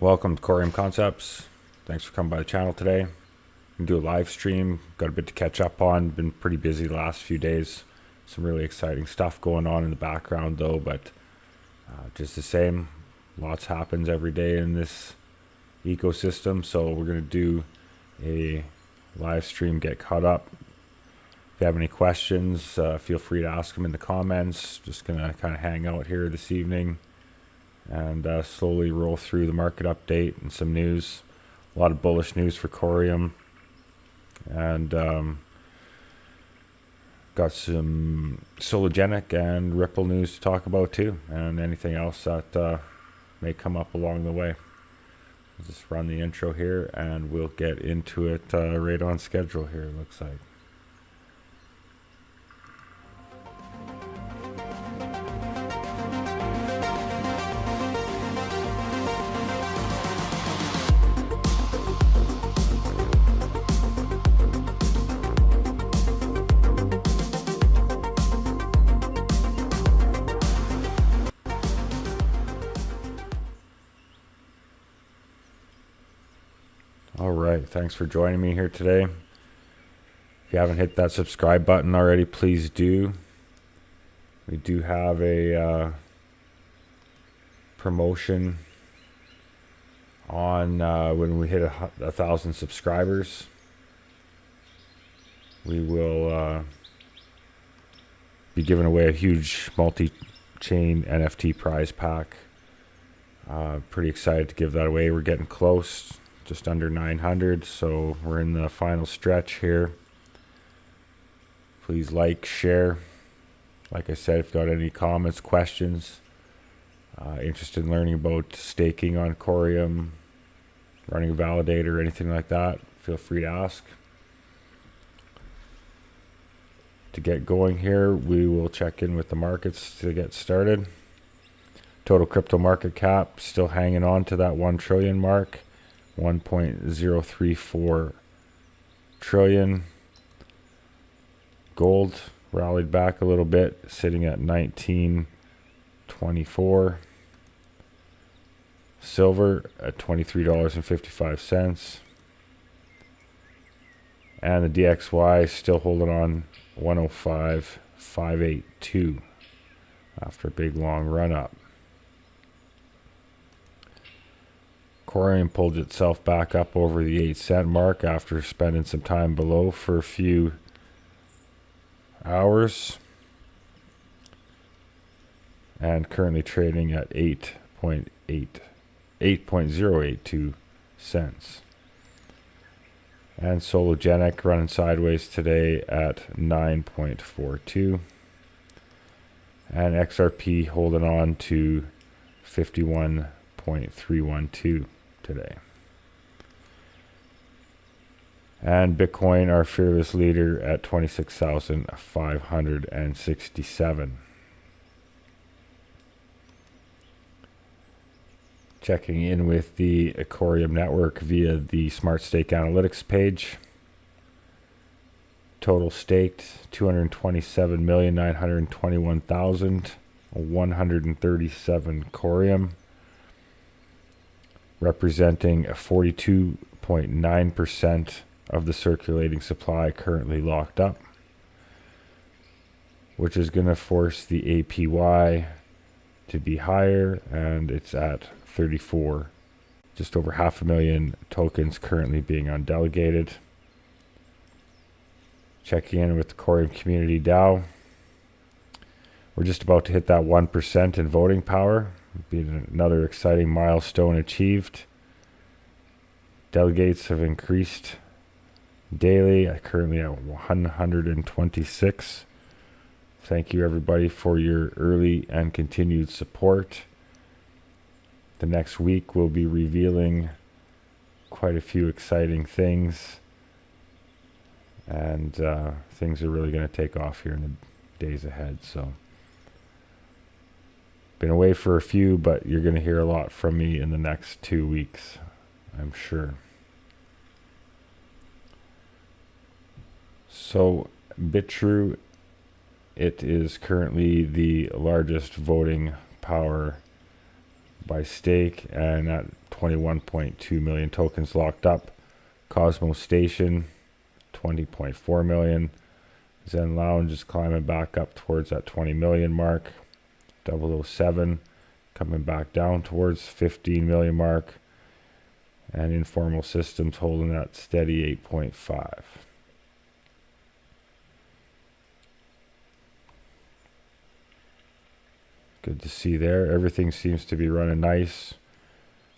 Welcome to Coreum Concepts. Thanks for coming by the channel today. We do a live stream. Got a bit to catch up on. Been pretty busy the last few days. Some really exciting stuff going on in the background though, but just the same, lots happens every day in this ecosystem. So we're going to do a live stream, get caught up. If you have any questions, feel free to ask them in the comments. Just going to kind of hang out here this evening and slowly roll through the market update and some news. A lot of bullish news for Coreum, and got some Sologenic and Ripple news to talk about too, and anything else that may come up along the way. I'll just run the intro here and we'll get into it right on schedule here, it looks like. Alright, thanks for joining me here today. If you haven't hit that subscribe button already, please do. We do have a promotion on when we hit 1,000 subscribers. We will be giving away a huge multi-chain NFT prize pack. Pretty excited to give that away. We're getting close. Just under 900, so we're in the final stretch here. Please like, share. Like I said, if you've got any comments, questions, interested in learning about staking on Coreum, running a validator, anything like that, feel free to ask. To get going here, we will check in with the markets to get started. Total crypto market cap still hanging on to that 1 trillion mark. 1.034 trillion. Gold rallied back a little bit, sitting at 19.24. Silver at $23.55. And the DXY still holding on 105.582 after a big long run up. Coreum pulled itself back up over the 8-cent mark after spending some time below for a few hours, and currently trading at 8.082 cents. And Sologenic running sideways today at 9.42, and XRP holding on to 51.312 today. And Bitcoin, our fearless leader, at 26,567. Checking in with the Coreum network via the Smart Stake Analytics page. Total staked 227,921,137 Coreum, representing 42.9% of the circulating supply currently locked up, which is going to force the APY to be higher, and it's at 34, just over 500,000 tokens currently being undelegated. Checking in with the Coreum Community DAO. We're just about to hit that 1% in voting power. Be another exciting milestone achieved. Delegates have increased daily, currently at 126. Thank you everybody for your early and continued support. The next week we'll be revealing quite a few exciting things, and things are really going to take off here in the days ahead. So been away for a few, but you're going to hear a lot from me in the next 2 weeks, I'm sure. So BitTrue, it is currently the largest voting power by stake, and at 21.2 million tokens locked up. Cosmos Station, 20.4 million. Zen Lounge is climbing back up towards that 20 million mark. 007 coming back down towards 15 million mark. And Informal Systems holding that steady 8.5. Good to see there. Everything seems to be running nice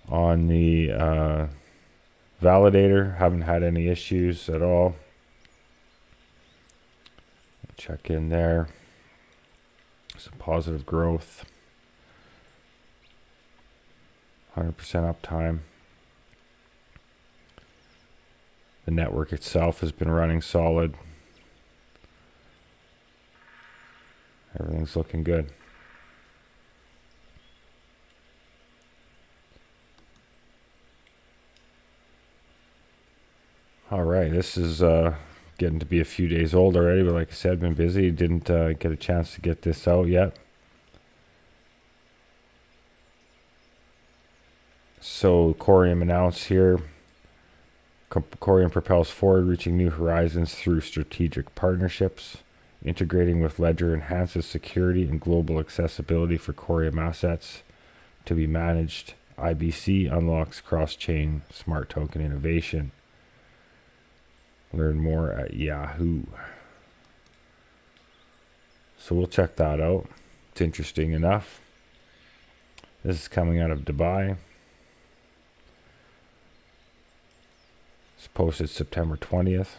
on the Validator. Haven't had any issues at all. Check in there. Some positive growth. 100% uptime. The network itself has been running solid. Everything's looking good. All right, this is getting to be a few days old already, but like I said, been busy. Didn't get a chance to get this out yet. So Coreum announced here, Coreum propels forward, reaching new horizons through strategic partnerships. Integrating with Ledger enhances security and global accessibility for Coreum assets to be managed. IBC unlocks cross-chain smart token innovation. Learn more at Yahoo. So we'll check that out. It's interesting enough. This is coming out of Dubai. It's posted September 20th.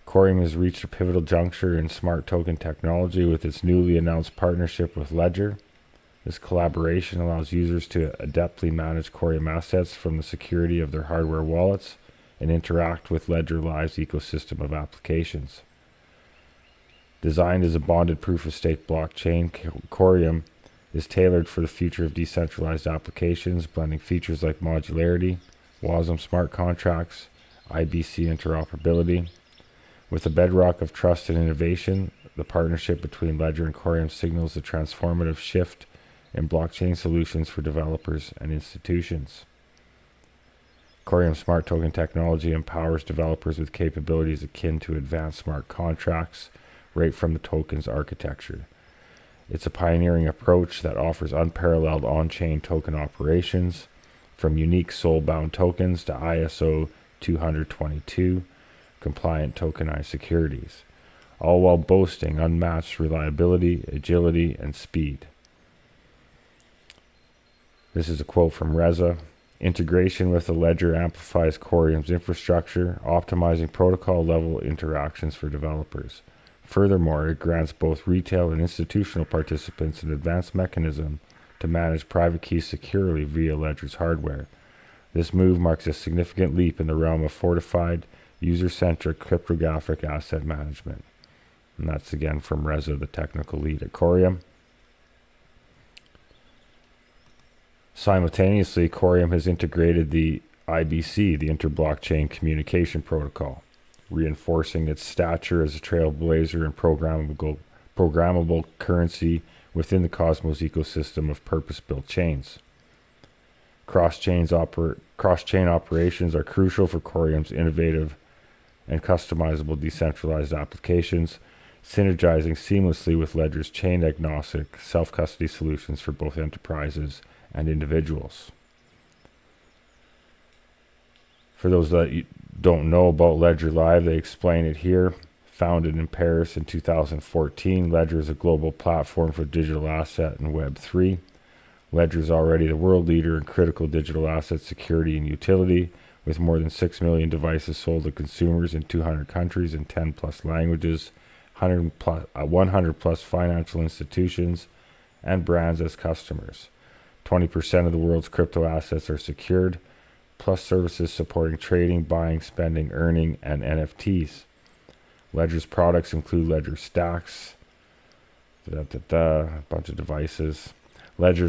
Coreum has reached a pivotal juncture in smart token technology with its newly announced partnership with Ledger. This collaboration allows users to adeptly manage Coreum assets from the security of their hardware wallets and interact with Ledger Live's ecosystem of applications. Designed as a bonded proof-of-stake blockchain, Coreum is tailored for the future of decentralized applications, blending features like modularity, WASM smart contracts, IBC interoperability. With a bedrock of trust and innovation, the partnership between Ledger and Coreum signals a transformative shift in blockchain solutions for developers and institutions. Coreum smart token technology empowers developers with capabilities akin to advanced smart contracts right from the token's architecture. It's a pioneering approach that offers unparalleled on-chain token operations, from unique soul-bound tokens to ISO 20022 compliant tokenized securities, all while boasting unmatched reliability, agility, and speed. This is a quote from Reza. Integration with the Ledger amplifies Coreum's infrastructure, optimizing protocol-level interactions for developers. Furthermore, it grants both retail and institutional participants an advanced mechanism to manage private keys securely via Ledger's hardware. This move marks a significant leap in the realm of fortified, user-centric cryptographic asset management. And that's again from Reza, the technical lead at Coreum. Simultaneously, Coreum has integrated the IBC, the Inter-Blockchain Communication Protocol, reinforcing its stature as a trailblazer and programmable currency within the Cosmos ecosystem of purpose-built chains. Cross-chain operations are crucial for Coreum's innovative and customizable decentralized applications, synergizing seamlessly with Ledger's chain-agnostic self-custody solutions for both enterprises and individuals. For those that don't know about Ledger Live, they explain it here. Founded in Paris in 2014, Ledger is a global platform for digital asset and Web3. Ledger is already the world leader in critical digital asset security and utility, with more than 6 million devices sold to consumers in 200 countries and 10 plus languages, 100 plus financial institutions and brands as customers. 20% of the world's crypto assets are secured, plus services supporting trading, buying, spending, earning, and NFTs. Ledger's products include Ledger Stacks, a bunch of devices. Ledger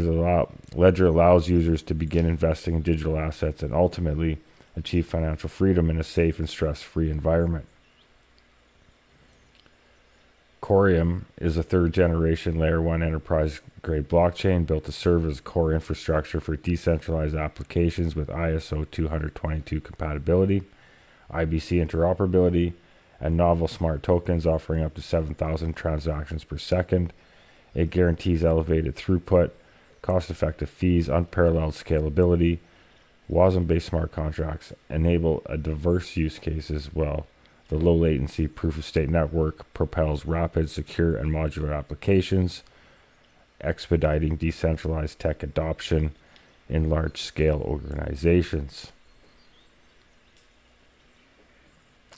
allows users to begin investing in digital assets and ultimately achieve financial freedom in a safe and stress-free environment. Coreum is a third-generation Layer 1 enterprise-grade blockchain built to serve as core infrastructure for decentralized applications with ISO 20022 compatibility, IBC interoperability, and novel smart tokens offering up to 7,000 transactions per second. It guarantees elevated throughput, cost-effective fees, unparalleled scalability. WASM-based smart contracts enable a diverse use cases well. The low latency proof-of-stake network propels rapid, secure, and modular applications, expediting decentralized tech adoption in large-scale organizations.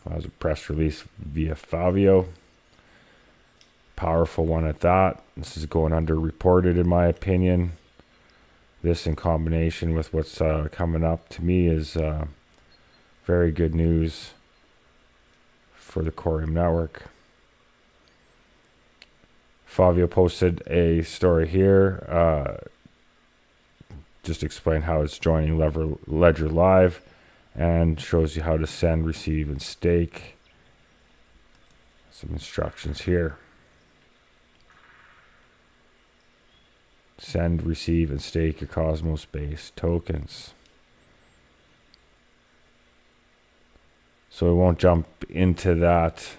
That was a press release via Favio. Powerful one at that. This is going underreported in my opinion. This in combination with what's coming up to me is very good news for the Coreum network. Favio posted a story here, just explain how it's joining Ledger Live, and shows you how to send, receive, and stake. Some instructions here. Send, receive, and stake your Cosmos-based tokens. So we won't jump into that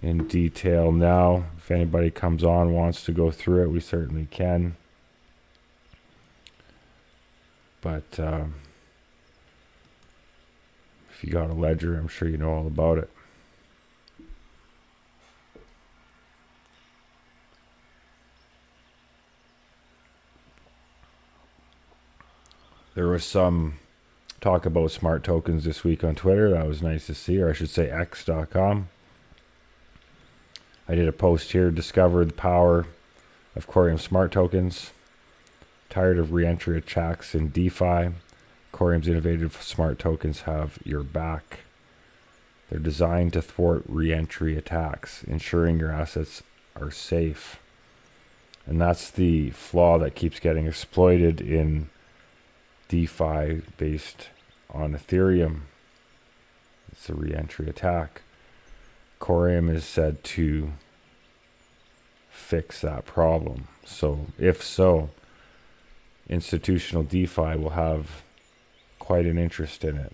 in detail now. If anybody comes on, wants to go through it, we certainly can. But if you got a ledger, I'm sure you know all about it. There was some talk about smart tokens this week on Twitter. That was nice to see, or I should say x.com. I did a post here, discover the power of Coreum smart tokens. Tired of re-entry attacks in DeFi? Coreum's innovative smart tokens have your back. They're designed to thwart re-entry attacks, ensuring your assets are safe. And that's the flaw that keeps getting exploited in DeFi based on Ethereum. It's a re-entry attack. Coreum is said to fix that problem. So, if so, institutional DeFi will have quite an interest in it,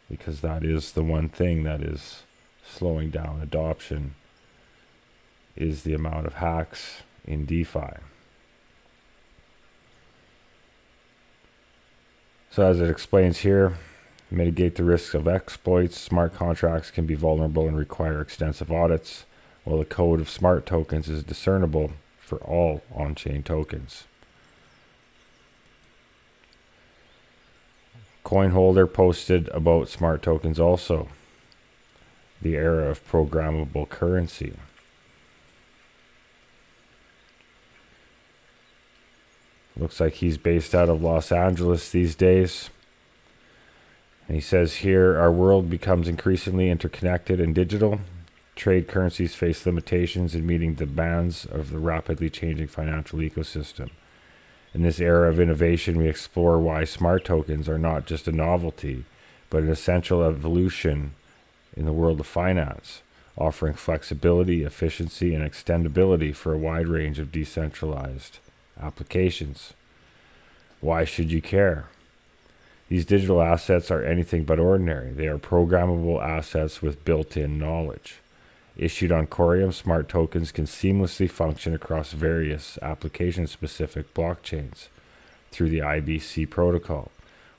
because that is the one thing that is slowing down adoption, is the amount of hacks in DeFi. So as it explains here, mitigate the risks of exploits. Smart contracts can be vulnerable and require extensive audits, while the code of smart tokens is discernible for all on-chain tokens. CoinHolder posted about smart tokens also. The era of programmable currency. Looks like he's based out of Los Angeles these days. And he says here, our world becomes increasingly interconnected and digital. Trade currencies face limitations in meeting the demands of the rapidly changing financial ecosystem. In this era of innovation, we explore why smart tokens are not just a novelty, but an essential evolution in the world of finance, offering flexibility, efficiency, and extendability for a wide range of decentralized applications. Why should you care? These digital assets are anything but ordinary. They are programmable assets with built-in knowledge. Issued on Coreum, smart tokens can seamlessly function across various application-specific blockchains through the IBC protocol,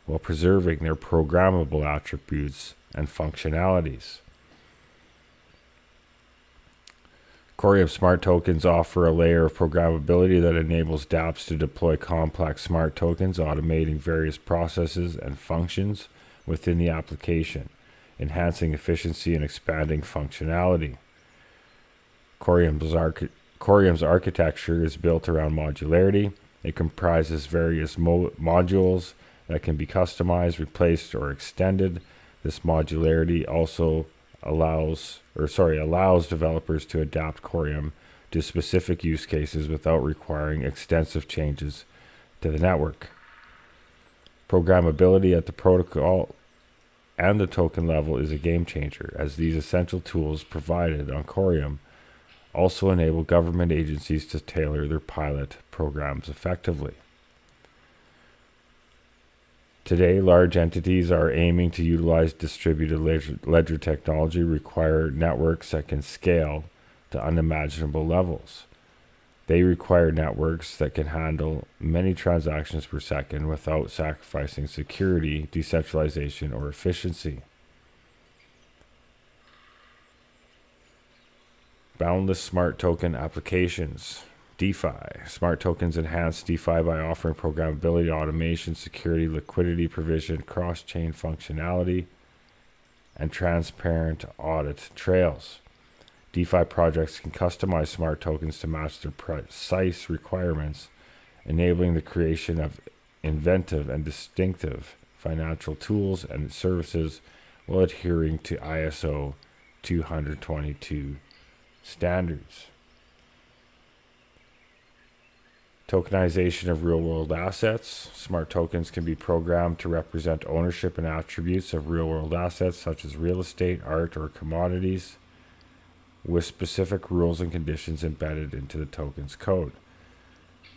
while preserving their programmable attributes and functionalities. Coreum smart tokens offer a layer of programmability that enables dApps to deploy complex smart tokens, automating various processes and functions within the application, enhancing efficiency and expanding functionality. Coreum's architecture is built around modularity. It comprises various modules that can be customized, replaced, or extended. This modularity also allows developers to adapt Coreum to specific use cases without requiring extensive changes to the network. Programmability at the protocol and the token level is a game changer, as these essential tools provided on Coreum also enable government agencies to tailor their pilot programs effectively. Today, large entities are aiming to utilize distributed ledger technology, require networks that can scale to unimaginable levels. They require networks that can handle many transactions per second without sacrificing security, decentralization, or efficiency. Boundless smart token applications. DeFi. Smart tokens enhance DeFi by offering programmability, automation, security, liquidity provision, cross-chain functionality, and transparent audit trails. DeFi projects can customize smart tokens to match their precise requirements, enabling the creation of inventive and distinctive financial tools and services while adhering to ISO 20022 standards. Tokenization of real-world assets. Smart tokens can be programmed to represent ownership and attributes of real-world assets such as real estate, art, or commodities, with specific rules and conditions embedded into the token's code.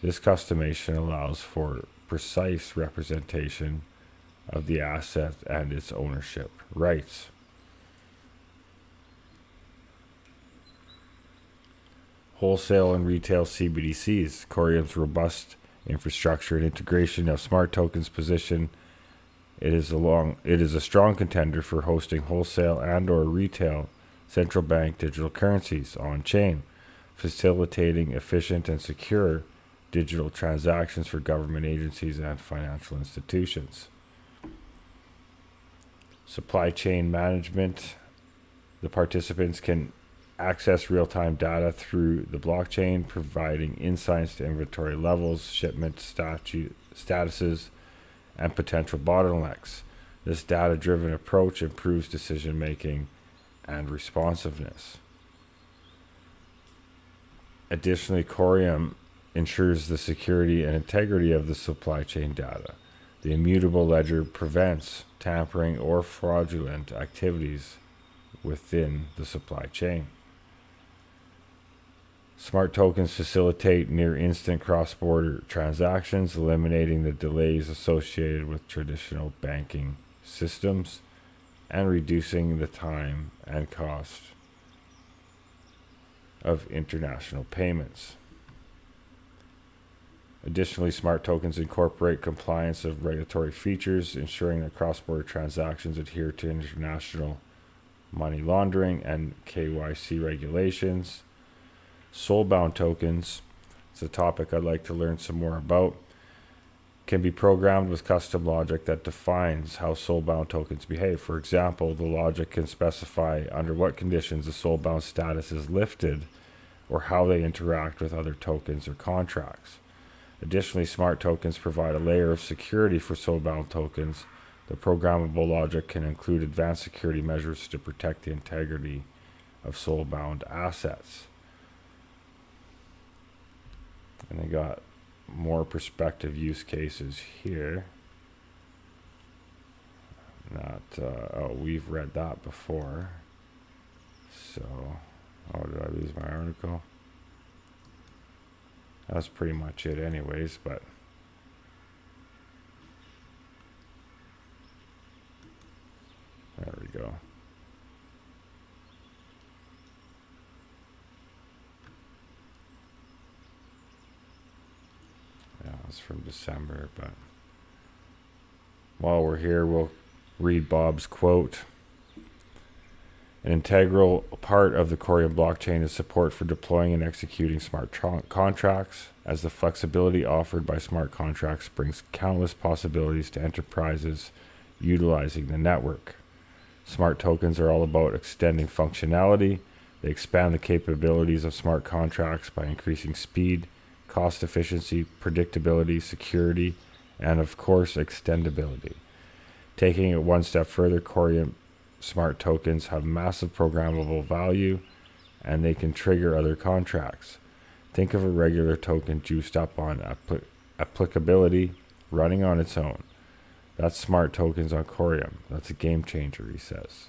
This customization allows for precise representation of the asset and its ownership rights. Wholesale and retail CBDCs. Coreum's robust infrastructure and integration of smart tokens position it is a strong contender for hosting wholesale and or retail central bank digital currencies on-chain, facilitating efficient and secure digital transactions for government agencies and financial institutions. Supply chain management. The participants can access real-time data through the blockchain, providing insights to inventory levels, shipment statuses, and potential bottlenecks. This data-driven approach improves decision-making and responsiveness. Additionally, Coreum ensures the security and integrity of the supply chain data. The immutable ledger prevents tampering or fraudulent activities within the supply chain. Smart tokens facilitate near-instant cross-border transactions, eliminating the delays associated with traditional banking systems and reducing the time and cost of international payments. Additionally, smart tokens incorporate compliance of regulatory features, ensuring that cross-border transactions adhere to international money laundering and KYC regulations. Soulbound tokens, it's a topic I'd like to learn some more about, can be programmed with custom logic that defines how soulbound tokens behave. For example, the logic can specify under what conditions a soulbound status is lifted or how they interact with other tokens or contracts. Additionally, smart tokens provide a layer of security for soulbound tokens. The programmable logic can include advanced security measures to protect the integrity of soulbound assets. And they got more prospective use cases here. We've read that before. So, did I lose my article? That's pretty much it anyways, but there we go. Yeah, it's from December, but while we're here, we'll read Bob's quote. An integral part of the Coreum blockchain is support for deploying and executing smart contracts, as the flexibility offered by smart contracts brings countless possibilities to enterprises utilizing the network. Smart tokens are all about extending functionality. They expand the capabilities of smart contracts by increasing speed, cost efficiency, predictability, security, and of course, extendability. Taking it one step further, Coreum smart tokens have massive programmable value, and they can trigger other contracts. Think of a regular token juiced up on applicability, running on its own. That's smart tokens on Coreum. That's a game changer, he says.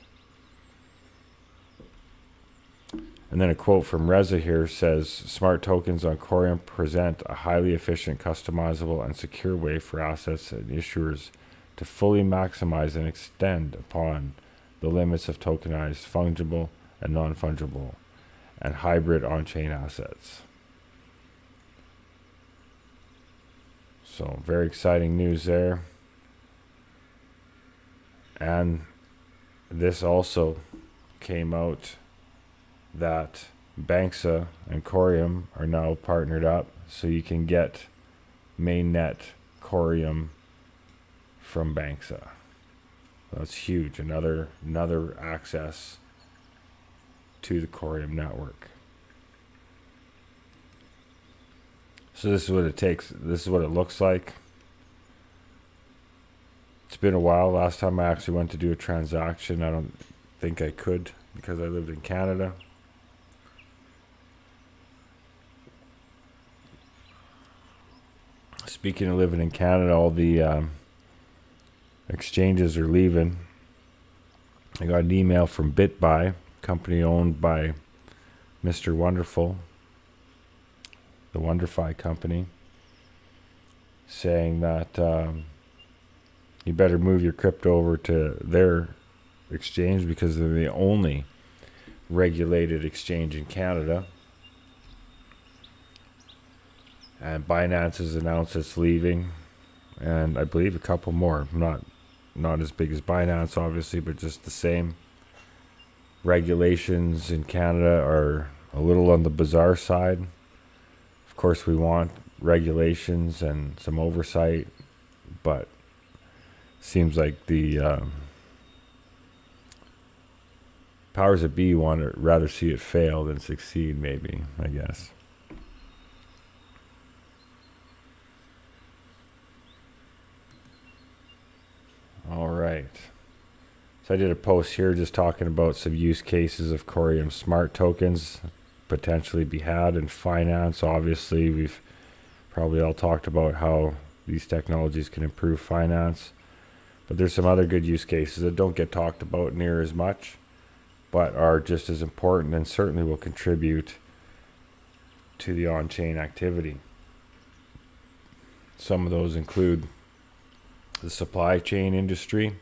And then a quote from Reza here says, smart tokens on Coreum present a highly efficient, customizable, and secure way for assets and issuers to fully maximize and extend upon the limits of tokenized, fungible, and non-fungible, and hybrid on-chain assets. So very exciting news there. And this also came out that Banksa and Coreum are now partnered up, so you can get mainnet Coreum from Banksa. That's huge. Another access to the Coreum network. So this is what it takes. This is what it looks like. It's been a while. Last time I actually went to do a transaction, I don't think I could because I lived in Canada. Speaking of living in Canada, all the exchanges are leaving. I got an email from BitBuy, company owned by Mr. Wonderful, the Wonderfi company, saying that you better move your crypto over to their exchange because they're the only regulated exchange in Canada. And Binance has announced it's leaving, and I believe a couple more. Not as big as Binance, obviously, but just the same. Regulations in Canada are a little on the bizarre side. Of course, we want regulations and some oversight, but seems like the powers that be want to rather see it fail than succeed, maybe, I guess. All right. So I did a post here just talking about some use cases of Coreum smart tokens potentially be had in finance. Obviously, we've probably all talked about how these technologies can improve finance. But there's some other good use cases that don't get talked about near as much, but are just as important and certainly will contribute to the on-chain activity. Some of those include the supply chain industry.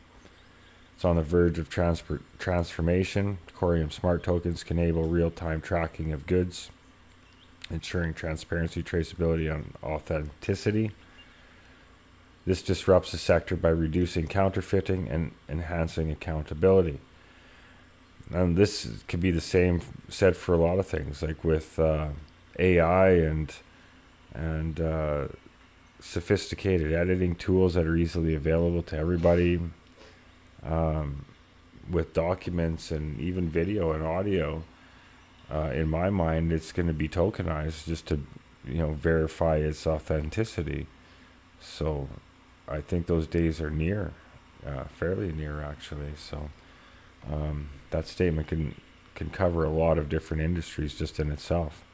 It's on the verge of transformation. Coreum smart tokens can enable real-time tracking of goods, ensuring transparency, traceability, and authenticity. This disrupts the sector by reducing counterfeiting and enhancing accountability. And this could be the same said for a lot of things, like with AI and sophisticated editing tools that are easily available to everybody, with documents and even video and audio. In my mind, it's going to be tokenized just to, verify its authenticity. So I think those days are near, fairly near actually. So that statement can cover a lot of different industries just in itself.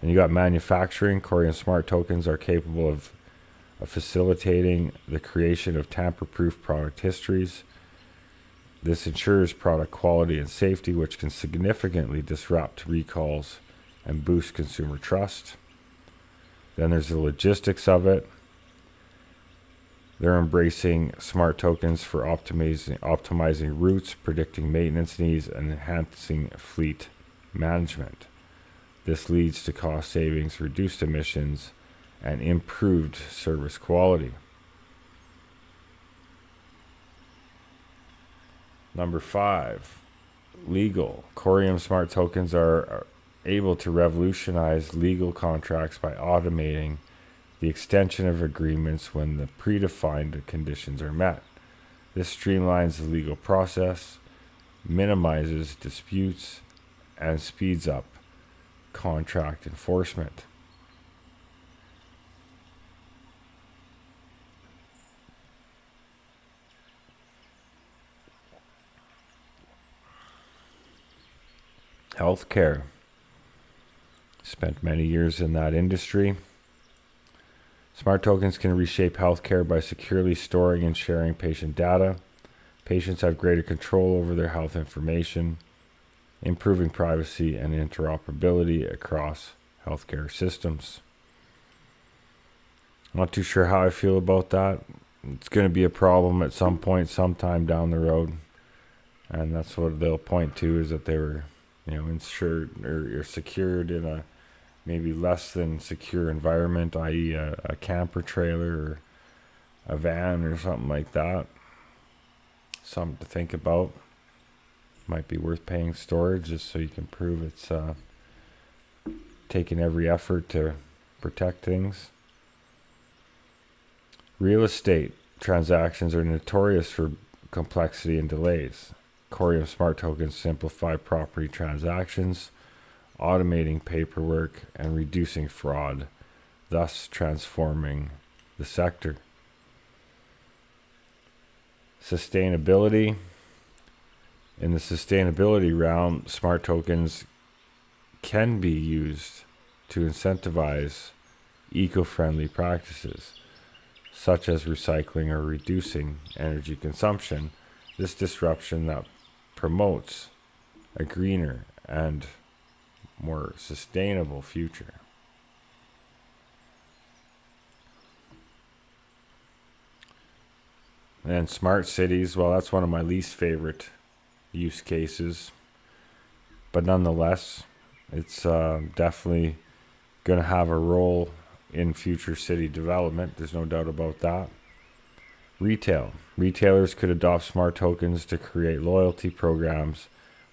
And you got manufacturing. Coreum smart tokens are capable of facilitating the creation of tamper-proof product histories. This ensures product quality and safety, which can significantly disrupt recalls and boost consumer trust. Then there's the logistics of it. They're embracing smart tokens for optimizing routes, predicting maintenance needs, and enhancing fleet management. This leads to cost savings, reduced emissions, and improved service quality. Number 5, legal. Coreum smart tokens are able to revolutionize legal contracts by automating the extension of agreements when the predefined conditions are met. This streamlines the legal process, minimizes disputes, and speeds up contract enforcement. Healthcare. Spent many years in that industry. Smart tokens can reshape healthcare by securely storing and sharing patient data. Patients have greater control over their health information, improving privacy and interoperability across healthcare systems. Not too sure how I feel about that. It's going to be a problem at some point, sometime down the road. And that's what they'll point to, is that they were, insured or secured in a maybe less than secure environment, i.e. a camper trailer or a van or something like that. Something to think about. Might be worth paying storage just so you can prove it's taking every effort to protect things. Real estate transactions are notorious for complexity and delays. Coreum smart tokens simplify property transactions, automating paperwork and reducing fraud, thus transforming the sector. Sustainability. In the sustainability realm, smart tokens can be used to incentivize eco-friendly practices, such as recycling or reducing energy consumption. This disruption that promotes a greener and more sustainable future. And smart cities, well, that's one of my least favorite use cases, but nonetheless, it's definitely going to have a role in future city development. There's no doubt about that. Retail. Retailers could adopt smart tokens to create loyalty programs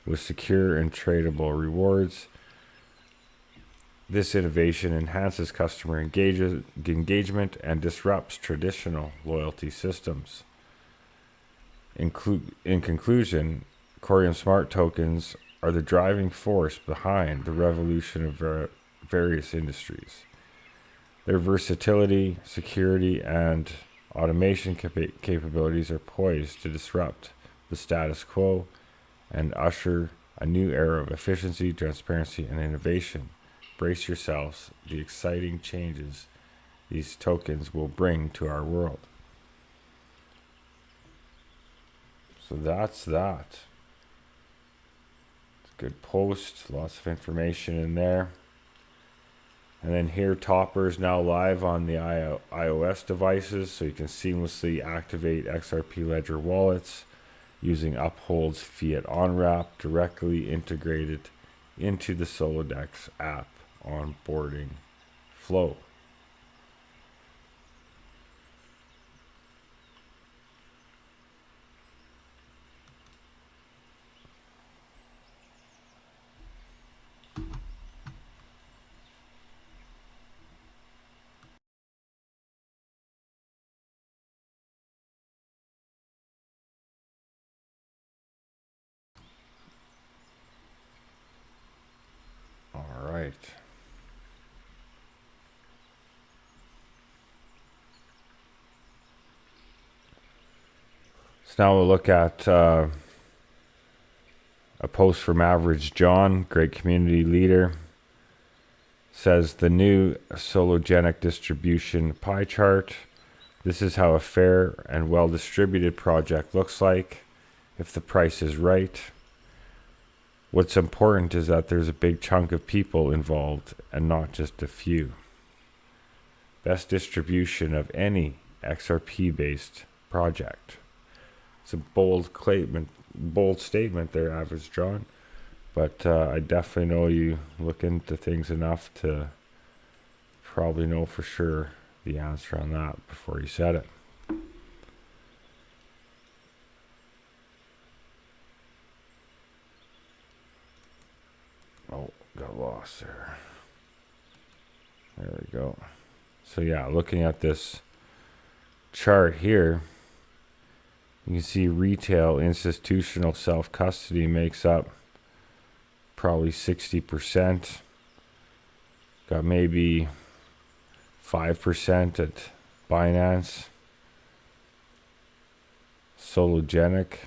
with secure and tradable rewards. This innovation enhances customer engagement and disrupts traditional loyalty systems. In conclusion, Coreum smart tokens are the driving force behind the revolution of various industries. Their versatility, security, and automation capabilities are poised to disrupt the status quo and usher a new era of efficiency, transparency, and innovation. Brace yourselves, the exciting changes these tokens will bring to our world. So that's that. It's a good post, lots of information in there. And then here, Topper is now live on the iOS devices, so you can seamlessly activate XRP Ledger wallets using Uphold's Fiat on-ramp directly integrated into the Solodex app onboarding flow. All right. So now we'll look at a post from Average John, great community leader. Says the new sologenic distribution pie chart. This is how a fair and well distributed project looks like if the price is right. What's important is that there's a big chunk of people involved and not just a few. Best distribution of any XRP based project. It's a bold statement there, Average John. But I definitely know you look into things enough to probably know for sure the answer on that before you said it. Oh, got lost there. There we go. So yeah, looking at this chart here, you can see retail institutional self-custody makes up probably 60%. Got maybe 5% at Binance. Sologenic.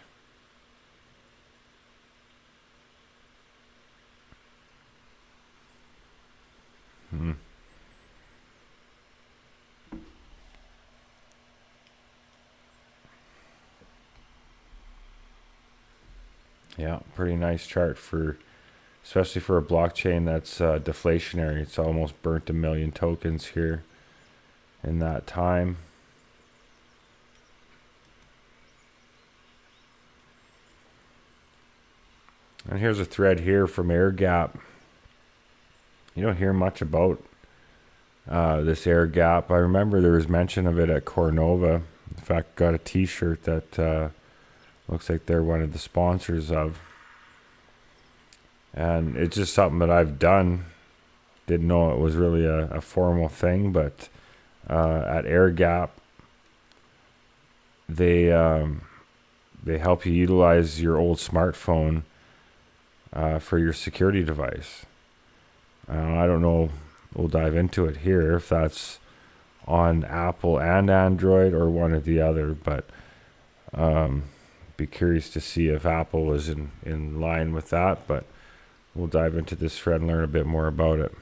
Yeah, pretty nice chart for especially for a blockchain that's deflationary. It's almost burnt 1 million tokens here in that time. And here's a thread here from air gap. You don't hear much about this air gap. I remember there was mention of it at Cornova. In fact, got a t-shirt that looks like they're one of the sponsors of. And it's just something that I've done. Didn't know it was really a formal thing, but at air gap, they help you utilize your old smartphone for your security device. I don't know, we'll dive into it here if that's on Apple and Android or one or the other, but be curious to see if Apple is in line with that, but we'll dive into this thread and learn a bit more about it.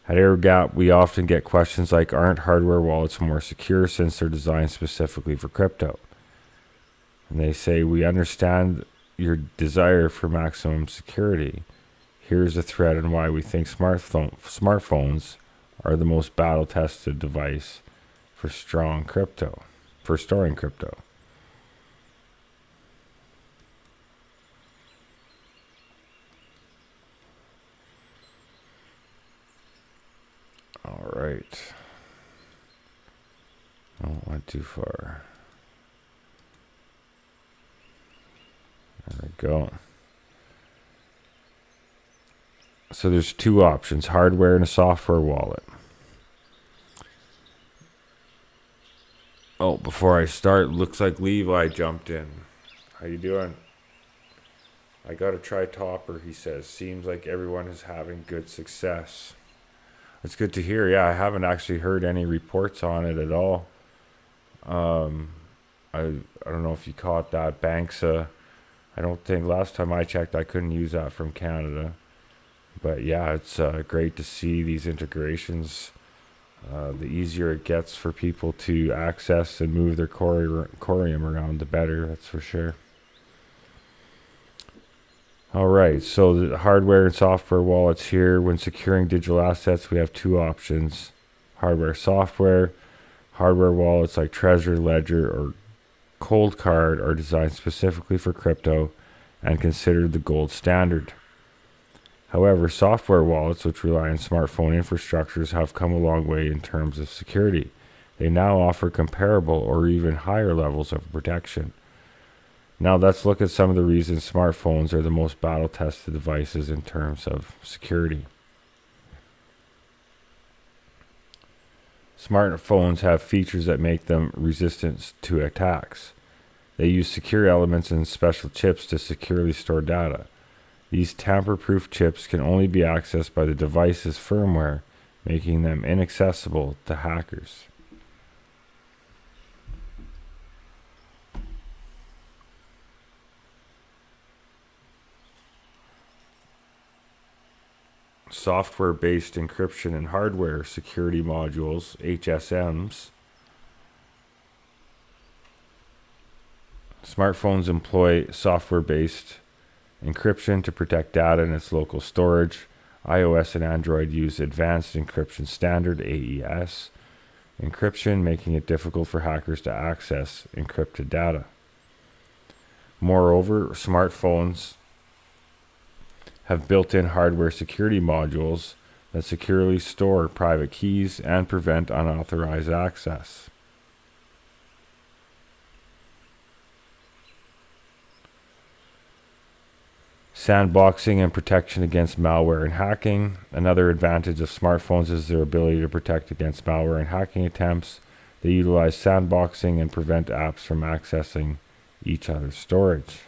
At air gap, we often get questions like, aren't hardware wallets more secure since they're designed specifically for crypto? And they say, we understand your desire for maximum security. Here's a thread on why we think smartphones are the most battle-tested device for storing crypto. All right. I don't went too far. There we go. So there's two options, hardware and a software wallet. Oh, before I start, looks like Levi jumped in. How you doing? I gotta try Topper, he says. Seems like everyone is having good success. It's good to hear. Yeah, I haven't actually heard any reports on it at all. I don't know if you caught that. Banksa. I don't think last time I checked I couldn't use that from Canada. But yeah, it's great to see these integrations. The easier it gets for people to access and move their Coreum around, the better, that's for sure. All right, so the hardware and software wallets here. When securing digital assets, we have two options, hardware, software. Hardware wallets like Trezor, Ledger, or Cold Card are designed specifically for crypto and considered the gold standard. However, software wallets, which rely on smartphone infrastructures, have come a long way in terms of security. They now offer comparable or even higher levels of protection. Now let's look at some of the reasons smartphones are the most battle-tested devices in terms of security. Smartphones have features that make them resistant to attacks. They use secure elements and special chips to securely store data. These tamper-proof chips can only be accessed by the device's firmware, making them inaccessible to hackers. Software-based encryption and hardware security modules, HSMs. Smartphones employ software-based encryption to protect data in its local storage. iOS and Android use Advanced Encryption Standard, AES, encryption, making it difficult for hackers to access encrypted data. Moreover, smartphones have built-in hardware security modules that securely store private keys and prevent unauthorized access. Sandboxing and protection against malware and hacking. Another advantage of smartphones is their ability to protect against malware and hacking attempts. They utilize sandboxing and prevent apps from accessing each other's storage.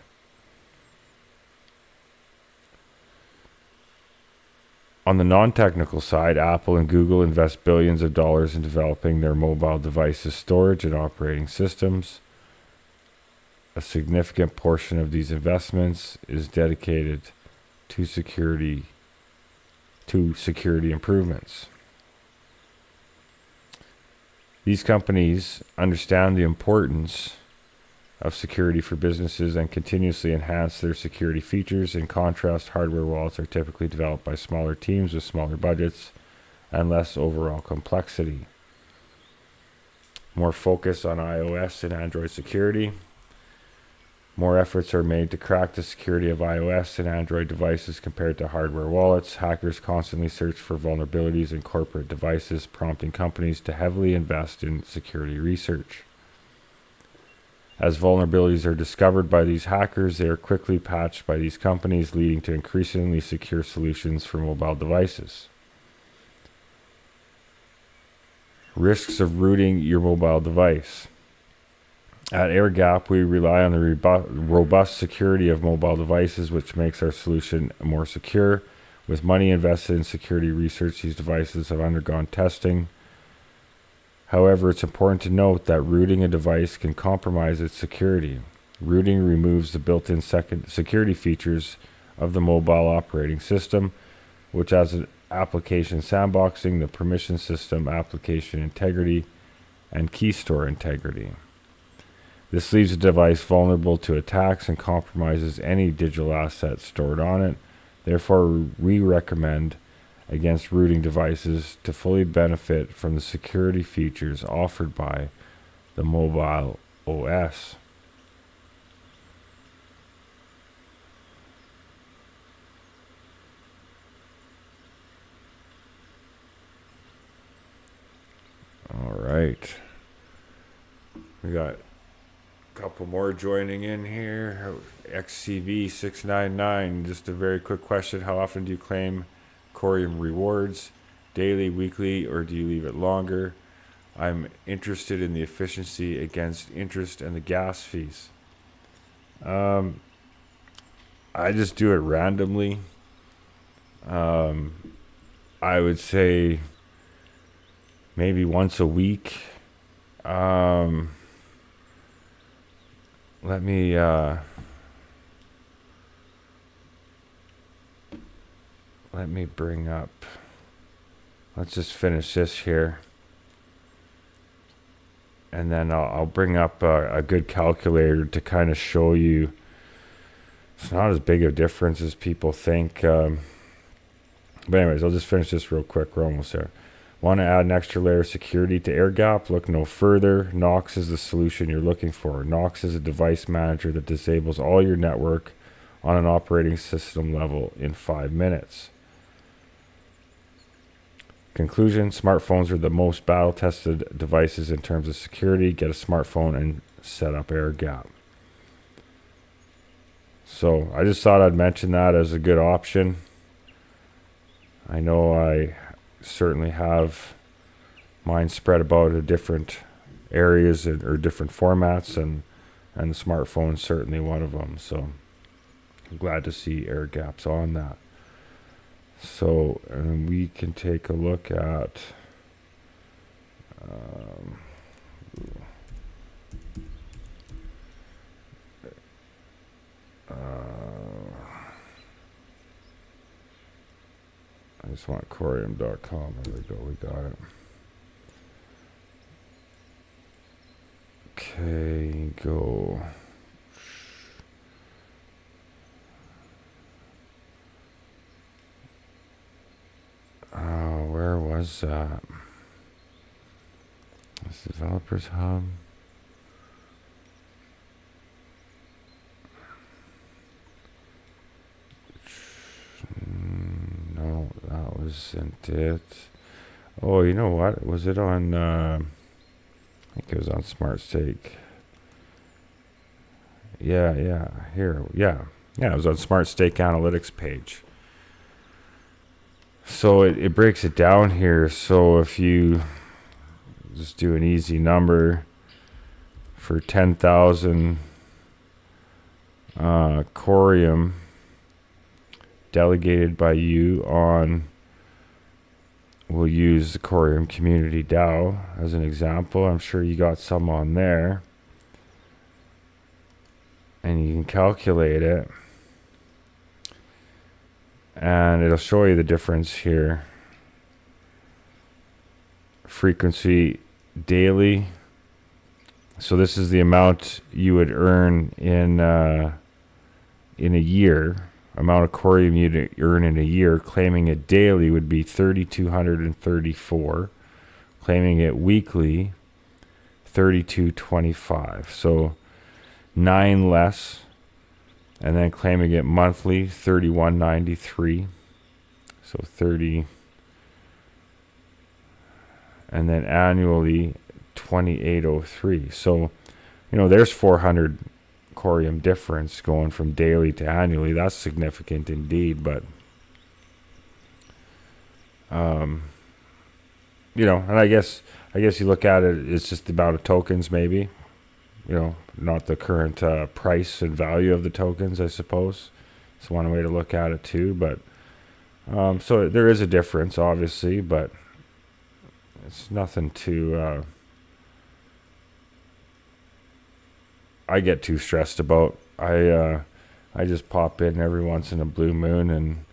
On the non-technical side, Apple and Google invest billions of dollars in developing their mobile devices' storage and operating systems. A significant portion of these investments is dedicated to security improvements. These companies understand the importance of security for businesses and continuously enhance their security features. In contrast, hardware wallets are typically developed by smaller teams with smaller budgets and less overall complexity. More focus on iOS and Android security. More efforts are made to crack the security of iOS and Android devices compared to hardware wallets. Hackers constantly search for vulnerabilities in corporate devices, prompting companies to heavily invest in security research. As vulnerabilities are discovered by these hackers, they are quickly patched by these companies, leading to increasingly secure solutions for mobile devices. Risks of rooting your mobile device. At AirGap, we rely on the robust security of mobile devices, which makes our solution more secure. With money invested in security research, these devices have undergone testing. However, it's important to note that rooting a device can compromise its security. Rooting removes the built-in security features of the mobile operating system, which has an application sandboxing, the permission system, application integrity, and key store integrity. This leaves the device vulnerable to attacks and compromises any digital assets stored on it. Therefore, we recommend against rooting devices to fully benefit from the security features offered by the mobile OS. All right. We got couple more joining in here. XCV699, just a very quick question. How often do you claim Coreum rewards? Daily, weekly, or do you leave it longer? I'm interested in the efficiency against interest and the gas fees. I just do it randomly. I would say maybe once a week. Let me bring up, let's just finish this here. And then I'll bring up a good calculator to kind of show you it's not as big a difference as people think. But anyways, I'll just finish this real quick. We're almost there. Want to add an extra layer of security to AirGap? Look no further. Knox is the solution you're looking for. Knox is a device manager that disables all your network on an operating system level in 5 minutes. Conclusion, smartphones are the most battle-tested devices in terms of security. Get a smartphone and set up AirGap. So I just thought I'd mention that as a good option. I know I certainly have mine spread about to different areas or different formats, and the smartphone is certainly one of them. So I'm glad to see AirGap's on that. So and we can take a look at I just want Coreum.com. There we go. We got it. Okay, go. Where was that? This Developers Hub. No, that wasn't it. Oh, you know what? Was it on, I think it was on Smart Stake. Yeah, here, yeah, it was on Smart Stake Analytics page. So it breaks it down here. So if you just do an easy number for 10,000 Coreum delegated by you on, we'll use the Coreum Community DAO as an example. I'm sure you got some on there. And you can calculate it. And it'll show you the difference here. Frequency daily So this is the amount you would earn in a year. Amount of Coreum you'd earn in a year. Claiming it daily would be 3,234. Claiming it weekly, 3,225. So 9 less. And then claiming it monthly, 3,193. So 30. And then annually, 2,803. So, there's 400 Coreum difference going from daily to annually. That's significant indeed. But, and I guess you look at it, it's just the amount of tokens, maybe. Not the current price and value of the tokens, I suppose. It's one way to look at it too. But so there is a difference, obviously, but it's nothing to I get too stressed about. I just pop in every once in a blue moon and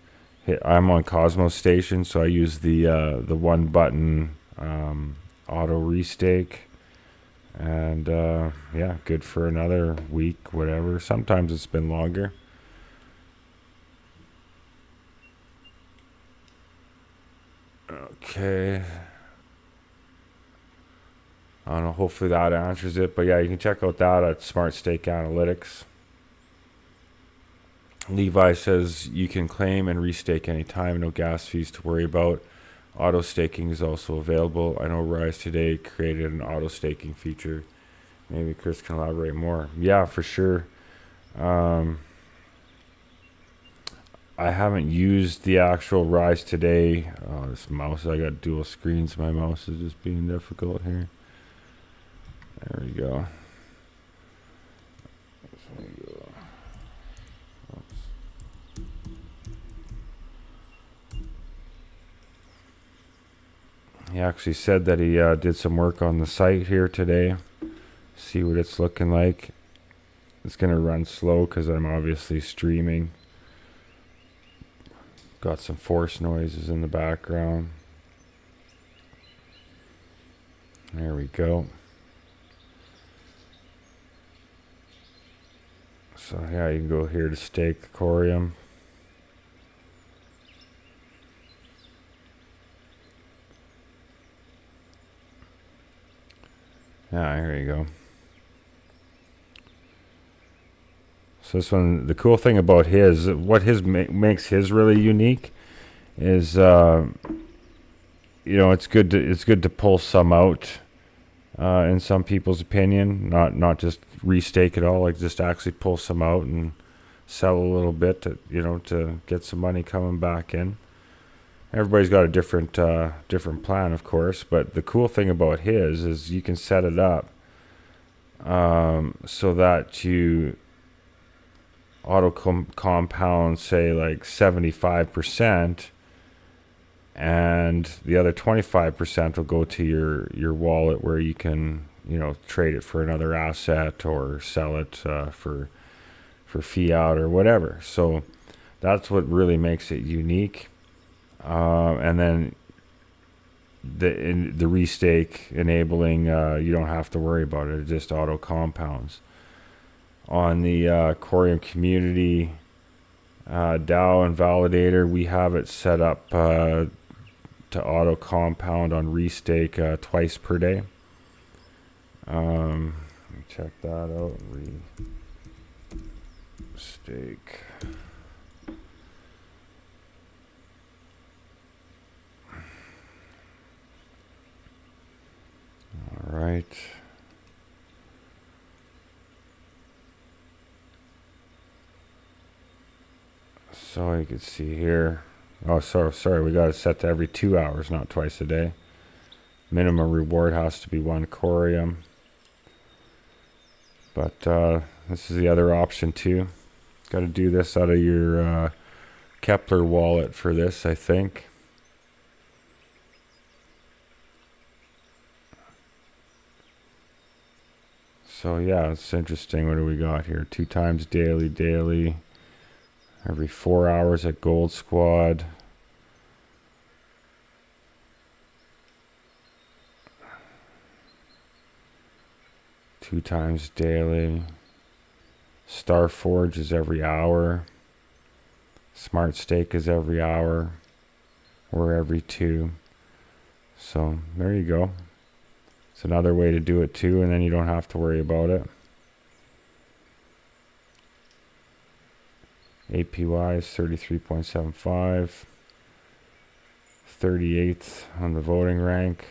I'm on Cosmos Station, so I use the one button auto restake. And good for another week, whatever. Sometimes it's been longer. Okay. I don't know, hopefully that answers it. But yeah, you can check out that at Smart Stake Analytics. Levi says you can claim and restake anytime, no gas fees to worry about. Auto staking is also available. I know Rise today created an auto staking feature. Maybe Chris can elaborate more. Yeah, for sure. I haven't used the actual Rise today. Oh, this mouse, I got dual screens. My mouse is just being difficult here. There we go. He actually said that he did some work on the site here today. See what it's looking like. It's going to run slow because I'm obviously streaming. Got some force noises in the background. There we go. So yeah, you can go here to stake the Coreum. Yeah, here you go. So this one, the cool thing about what his makes his really unique is, it's good to pull some out, in some people's opinion, not just restake it all, like just actually pull some out and sell a little bit to get some money coming back in. Everybody's got a different plan, of course, but the cool thing about his is you can set it up so that you auto compound, say, like 75%, and the other 25% will go to your wallet, where you can trade it for another asset or sell it for fiat or whatever. So that's what really makes it unique. And then the restake enabling, you don't have to worry about it. It just auto compounds. On the Coreum community DAO and Validator, we have it set up to auto compound on restake twice per day. Check that out. Restake. All right. So you can see here. Oh, sorry. We got it set to every 2 hours, not twice a day. Minimum reward has to be 1 Coreum. But this is the other option too. Got to do this out of your Kepler wallet for this, I think. So yeah, it's interesting. What do we got here? 2 times daily. Every 4 hours at Gold Squad. 2 times daily. Starforge is every hour. Smart Stake is every hour. Or every 2. So there you go. It's another way to do it too, and then you don't have to worry about it. APY is 33.75. 38th on the voting rank.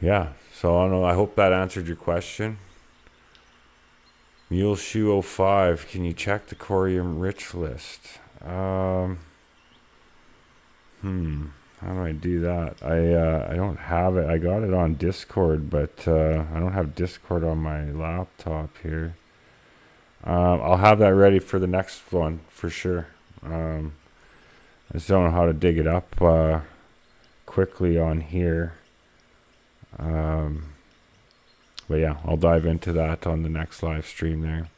Yeah, so I don't know. I hope that answered your question. Muleshoe 05, can you check the Coreum rich list? How do I do that? I don't have it. I got it on Discord, but I don't have Discord on my laptop here. I'll have that ready for the next one for sure. I just don't know how to dig it up quickly on here. But yeah, I'll dive into that on the next live stream there.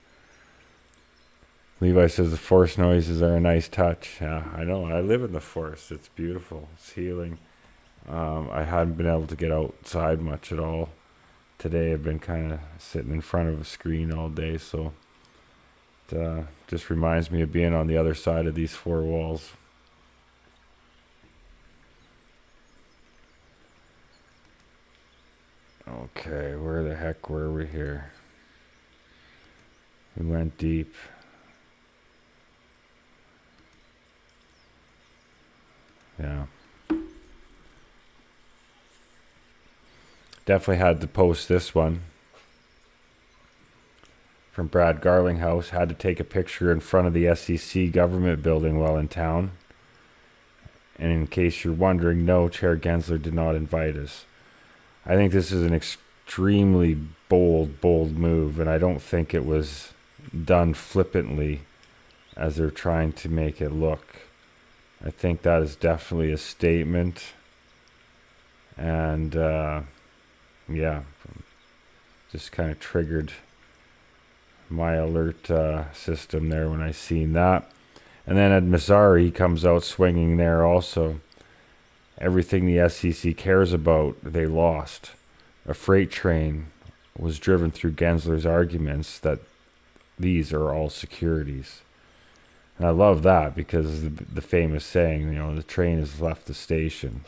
Levi says the forest noises are a nice touch. Yeah, I know. I live in the forest. It's beautiful. It's healing. I hadn't been able to get outside much at all today. I've been kind of sitting in front of a screen all day, so it just reminds me of being on the other side of these 4 walls. Okay, where the heck were we here? We went deep. Yeah. Definitely had to post this one. From Brad Garlinghouse. Had to take a picture in front of the SEC government building while in town. And in case you're wondering, no, Chair Gensler did not invite us. I think this is an extremely bold move, and I don't think it was done flippantly as they're trying to make it look. I think that is definitely a statement. And yeah, just kind of triggered my alert system there when I seen that. And then at Mazzari, he comes out swinging there also. Everything the SEC cares about, they lost. A freight train was driven through Gensler's arguments that these are all securities. And I love that because the famous saying, the train has left the station.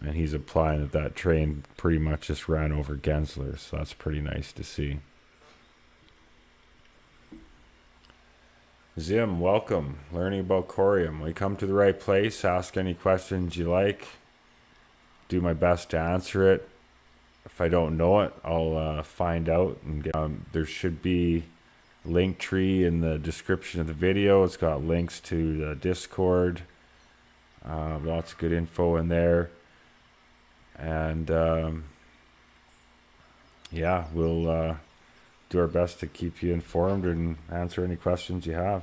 And he's implying that train pretty much just ran over Gensler. So that's pretty nice to see. Zim, welcome. Learning about Coreum. We come to the right place. Ask any questions you like. Do my best to answer it. If I don't know it, I'll find out. And there should be a link tree in the description of the video. It's got links to the Discord. Lots of good info in there. And yeah, we'll do our best to keep you informed and answer any questions you have.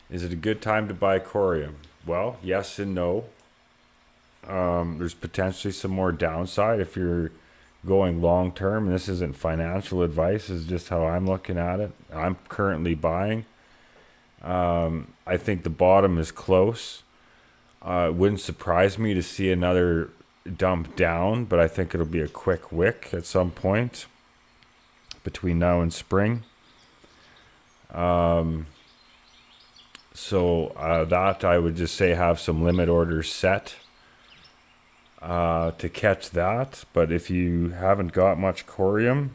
Is it a good time to buy Coreum? Well, yes and no. There's potentially some more downside if you're going long term. And this isn't financial advice, this is just how I'm looking at it. I'm currently buying. I think the bottom is close. It wouldn't surprise me to see another dump down, but I think it'll be a quick wick at some point between now and spring. So that I would just say have some limit orders set to catch that. But if you haven't got much Coreum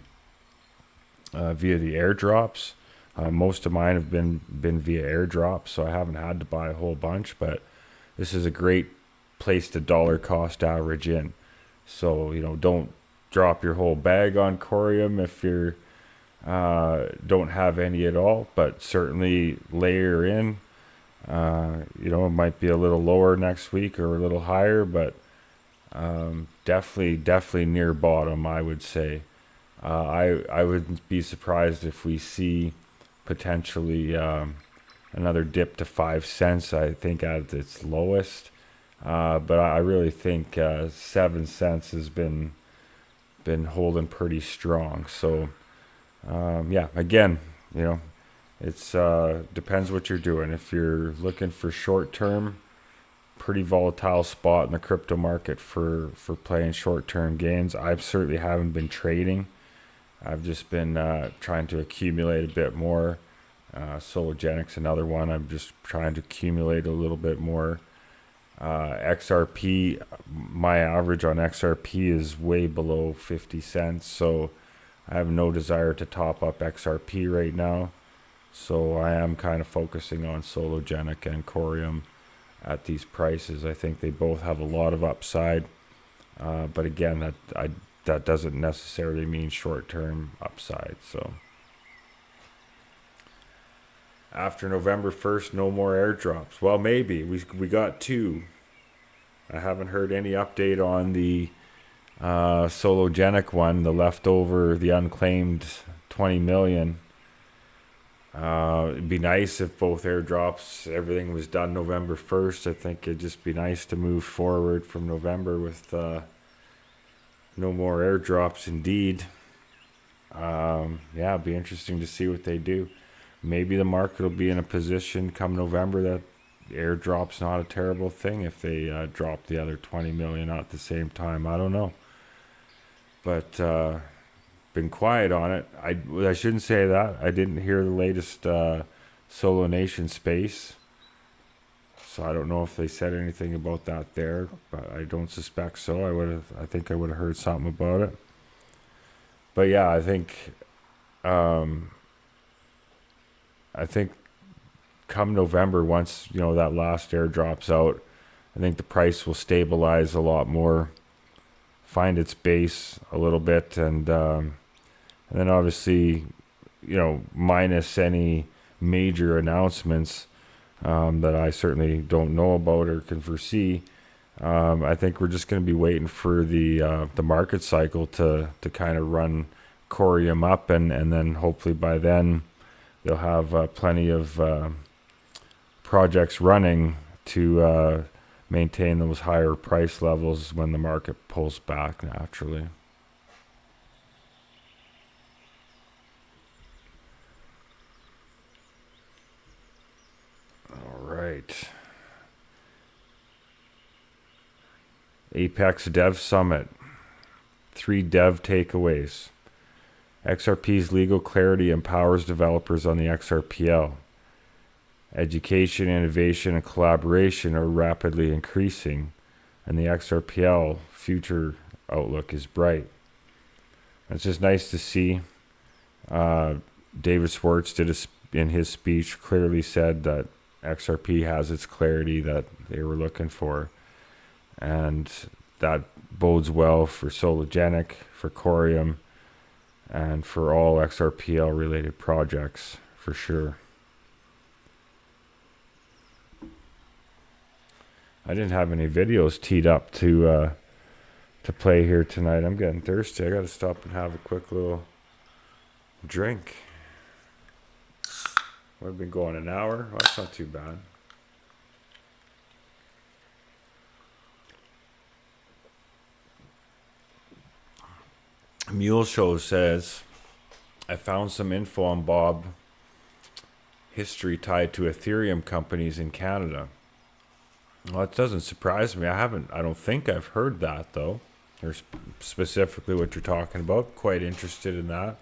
via the airdrops, most of mine have been via airdrops, so I haven't had to buy a whole bunch, but this is a great place to dollar cost average in. So, don't drop your whole bag on Coreum if you're don't have any at all, but certainly layer in. It might be a little lower next week or a little higher, but definitely near bottom, I would say. I wouldn't be surprised if we see potentially another dip to 5 cents, I think, at its lowest. But I really think 7 cents has been holding pretty strong. So yeah, again, it's depends what you're doing. If you're looking for short term, pretty volatile spot in the crypto market for playing short-term gains. I certainly haven't been trading. I've just been trying to accumulate a bit more. Sologenic's another one. I'm just trying to accumulate a little bit more. XRP, my average on XRP is way below 50 cents, so I have no desire to top up XRP right now. So I am kind of focusing on Sologenic and Coreum at these prices. I think they both have a lot of upside, but again, that doesn't necessarily mean short-term upside. So after November 1st, no more airdrops. Well, maybe we got two. I haven't heard any update on the Sologenic one, the leftover, the unclaimed 20 million. It'd be nice if both airdrops, everything was done November 1st. I think it'd just be nice to move forward from November with no more airdrops indeed. Yeah, it'd be interesting to see what they do. Maybe the market will be in a position come November that airdrop's not a terrible thing if they drop the other 20 million at the same time. I don't know. But been quiet on it. I shouldn't say that. I didn't hear the latest Solo Nation space. So I don't know if they said anything about that there, but I don't suspect so. I think I would have heard something about it. But yeah, I think come November, once that last airdrop's out, I think the price will stabilize a lot more, find its base a little bit, and then obviously, minus any major announcements that I certainly don't know about or can foresee. I think we're just going to be waiting for the market cycle to kind of run Coreum up, and then hopefully by then they'll have plenty of projects running to maintain those higher price levels when the market pulls back naturally. All right. Apex Dev Summit. 3 dev takeaways. XRP's legal clarity empowers developers on the XRPL. Education, innovation, and collaboration are rapidly increasing, and the XRPL future outlook is bright. It's just nice to see. David Schwartz in his speech clearly said that XRP has its clarity that they were looking for, and that bodes well for Sologenic, for Coreum, and for all XRPL related projects for sure. I didn't have any videos teed up to play here tonight. I'm getting thirsty. I gotta stop and have a quick little drink. We've been going an hour. Well, that's not too bad. Mule Show says, I found some info on Bob history tied to Ethereum companies in Canada. Well, it doesn't surprise me. I don't think I've heard that though, or specifically what you're talking about. Quite interested in that.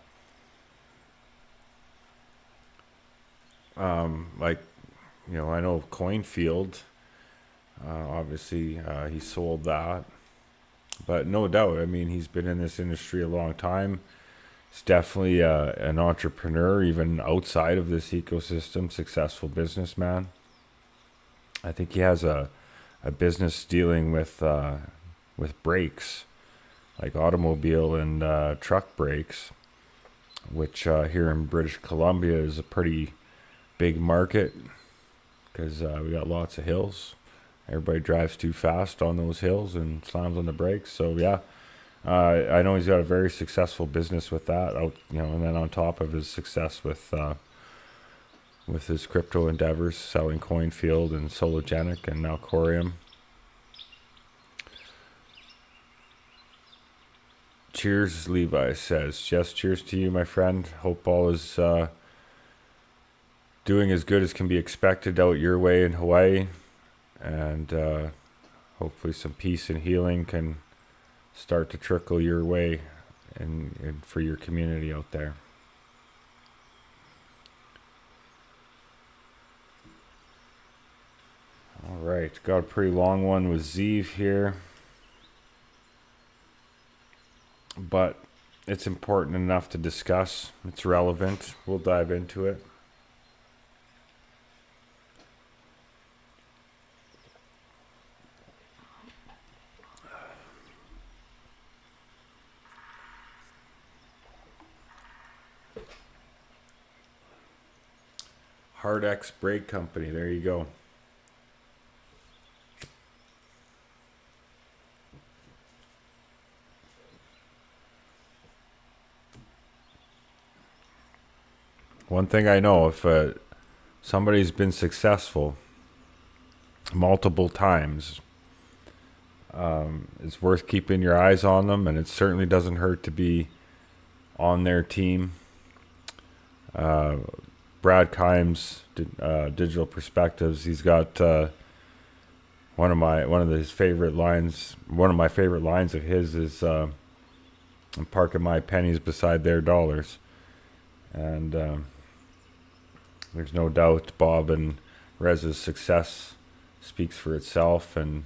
I know Coinfield, obviously he sold that, but no doubt, I mean, he's been in this industry a long time. He's definitely an entrepreneur, even outside of this ecosystem, successful businessman. I think he has a business dealing with brakes, like automobile and truck brakes, which here in British Columbia is a pretty big market because we got lots of hills. Everybody drives too fast on those hills and slams on the brakes. So yeah, I know he's got a very successful business with that. And then on top of his success with his crypto endeavors, selling Coinfield and Sologenic and now Coreum. Cheers, Levi says. Yes, cheers to you, my friend. Hope all is doing as good as can be expected out your way in Hawaii. and hopefully some peace and healing can start to trickle your way and for your community out there. All right, got a pretty long one with Zeev here, but it's important enough to discuss. It's relevant. We'll dive into it. HardX Brake Company, there you go. One thing I know, if somebody's been successful multiple times, it's worth keeping your eyes on them, and it certainly doesn't hurt to be on their team. Brad Kimes, Digital Perspectives, he's got one of my favorite lines of his is I'm parking my pennies beside their dollars. And there's no doubt Bob and Rez's success speaks for itself, and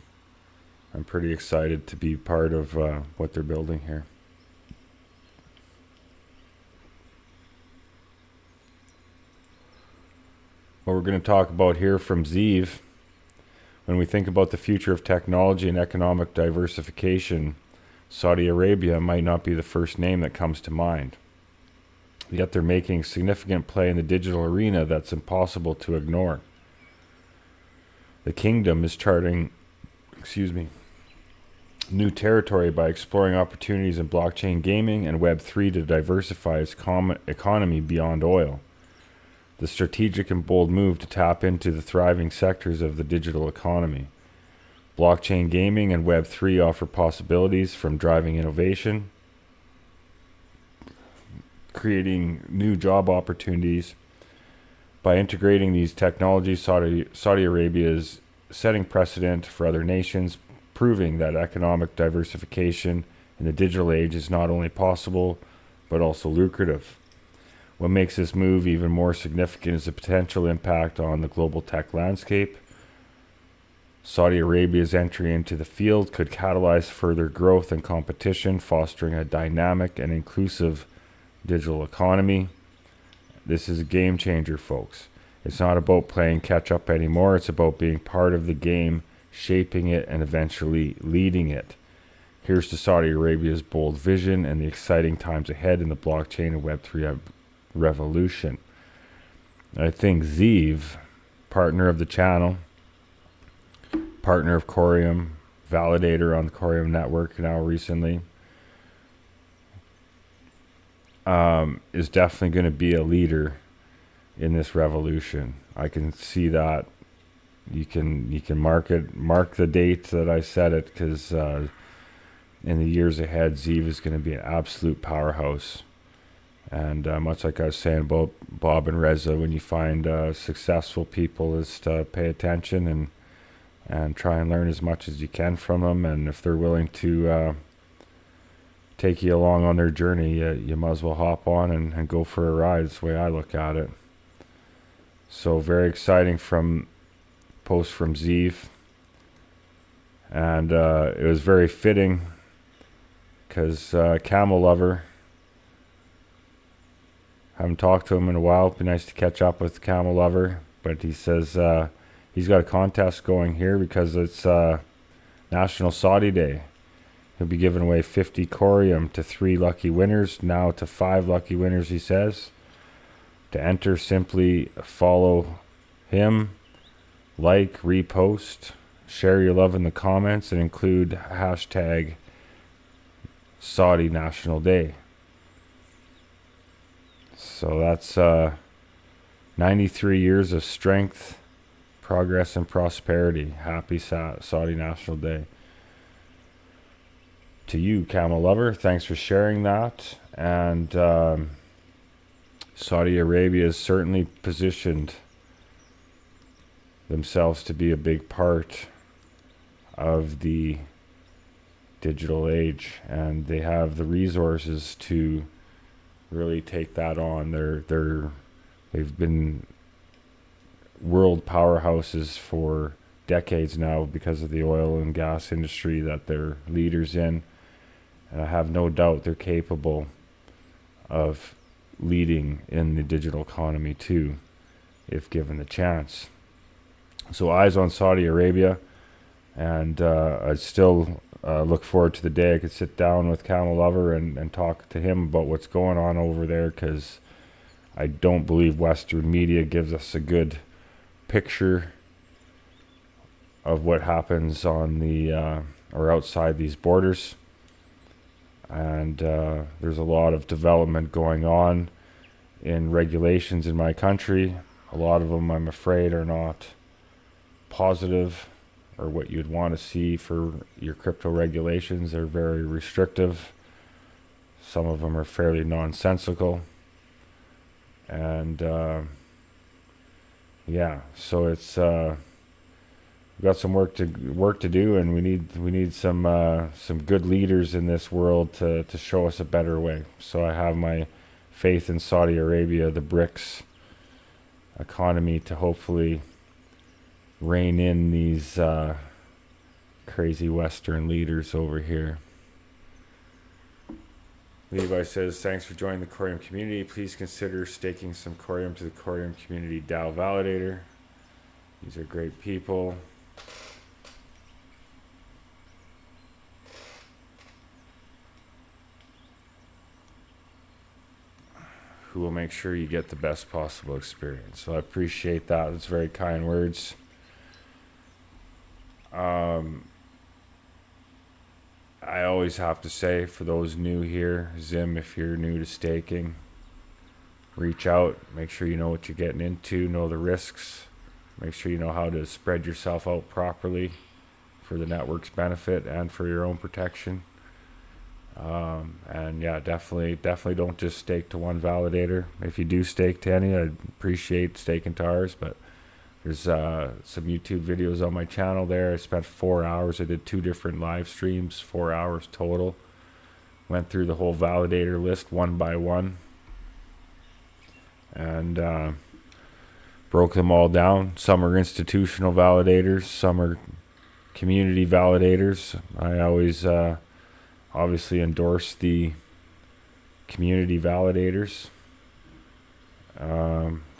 I'm pretty excited to be part of what they're building here. What we're going to talk about here from Zeev, when we think about the future of technology and economic diversification, Saudi Arabia might not be the first name that comes to mind. Yet they're making significant play in the digital arena that's impossible to ignore. The kingdom is charting, new territory by exploring opportunities in blockchain gaming and Web3 to diversify its economy beyond oil. The strategic and bold move to tap into the thriving sectors of the digital economy. Blockchain gaming and Web3 offer possibilities from driving innovation, creating new job opportunities. By integrating these technologies, Saudi Arabia is setting precedent for other nations, proving that economic diversification in the digital age is not only possible, but also lucrative. What makes this move even more significant is the potential impact on the global tech landscape. Saudi Arabia's entry into the field could catalyze further growth and competition, fostering a dynamic and inclusive digital economy. This is a game changer, folks. It's not about playing catch up anymore. It's about being part of the game, shaping it, and eventually leading it. Here's to Saudi Arabia's bold vision and the exciting times ahead in the blockchain and Web3 revolution. I think Zeev, partner of the channel, partner of Coreum, Validator on the Coreum network now recently, is definitely going to be a leader in this revolution. I can see that. You can mark the date that I said it, because in the years ahead, Zeev is going to be an absolute powerhouse. And much like I was saying about Bob and Reza, when you find successful people, is to pay attention and try and learn as much as you can from them. And if they're willing to take you along on their journey, you might as well hop on and go for a ride. That's the way I look at it. So very exciting post from Zeev. And it was very fitting, because Camel Lover, haven't talked to him in a while. It'd be nice to catch up with Camel Lover. But he says he's got a contest going here because it's National Saudi Day. He'll be giving away 50 Coreum to 3 lucky winners, now to 5 lucky winners, he says. To enter, simply follow him, like, repost, share your love in the comments, and include hashtag Saudi National Day. So that's 93 years of strength, progress, and prosperity. Happy Saudi National Day. To you, Camel Lover, thanks for sharing that. And Saudi Arabia is certainly positioned themselves to be a big part of the digital age, and they have the resources to really take that on. They've been world powerhouses for decades now because of the oil and gas industry that they're leaders in, and I have no doubt they're capable of leading in the digital economy too, if given the chance. So eyes on Saudi Arabia, and I still look forward to the day I could sit down with Camel Lover and talk to him about what's going on over there, because I don't believe Western media gives us a good picture of what happens on the or outside these borders. And there's a lot of development going on in regulations in my country. A lot of them, I'm afraid, are not positive or what you'd want to see for your crypto regulations. They're very restrictive. Some of them are fairly nonsensical. And yeah, so it's we've got some work to do, and we need some good leaders in this world to show us a better way. So I have my faith in Saudi Arabia, the BRICS economy, to hopefully rein in these crazy Western leaders over here. Levi says, thanks for joining the Coreum community. Please consider staking some Coreum to the Coreum community DAO Validator. These are great people. Who will make sure you get the best possible experience. So I appreciate that. That's very kind words. I always have to say, for those new here, Zim, if you're new to staking, reach out, make sure you know what you're getting into, know the risks, make sure you know how to spread yourself out properly for the network's benefit and for your own protection. And yeah, definitely don't just stake to one validator. If you do stake to any, I'd appreciate staking to ours, but there's some YouTube videos on my channel there. I spent 4 hours. I did 2 different live streams, 4 hours total. Went through the whole validator list one by one, and broke them all down. Some are institutional validators, some are community validators. I always obviously endorse the community validators.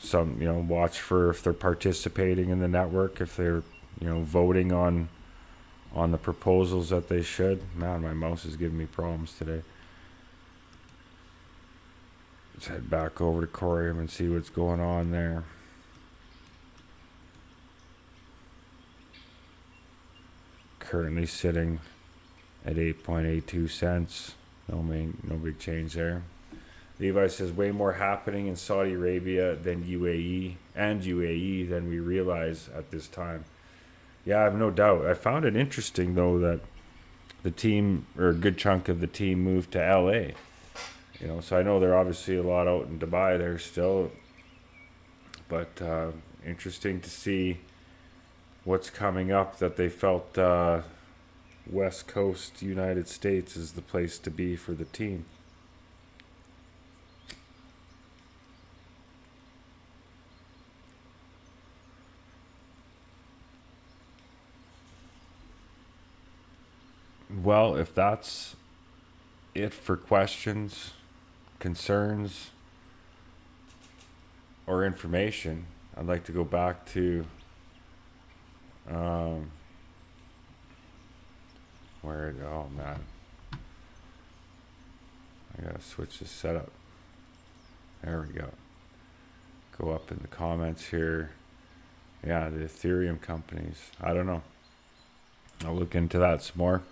Some, watch for if they're participating in the network, if they're, voting on the proposals that they should. Man, my mouse is giving me problems today. Let's head back over to Coreum and see what's going on there. Currently sitting at 8.82 cents. No big change there. Levi says, way more happening in Saudi Arabia than UAE than we realize at this time. Yeah, I have no doubt. I found it interesting, though, that the team, or a good chunk of the team, moved to LA. So I know they're obviously a lot out in Dubai there still. But interesting to see what's coming up, that they felt West Coast United States is the place to be for the team. Well, if that's it for questions, concerns, or information, I'd like to go back to oh man, I gotta switch this setup. There we go. Go up in the comments here. Yeah, the Ethereum companies. I don't know. I'll look into that some more.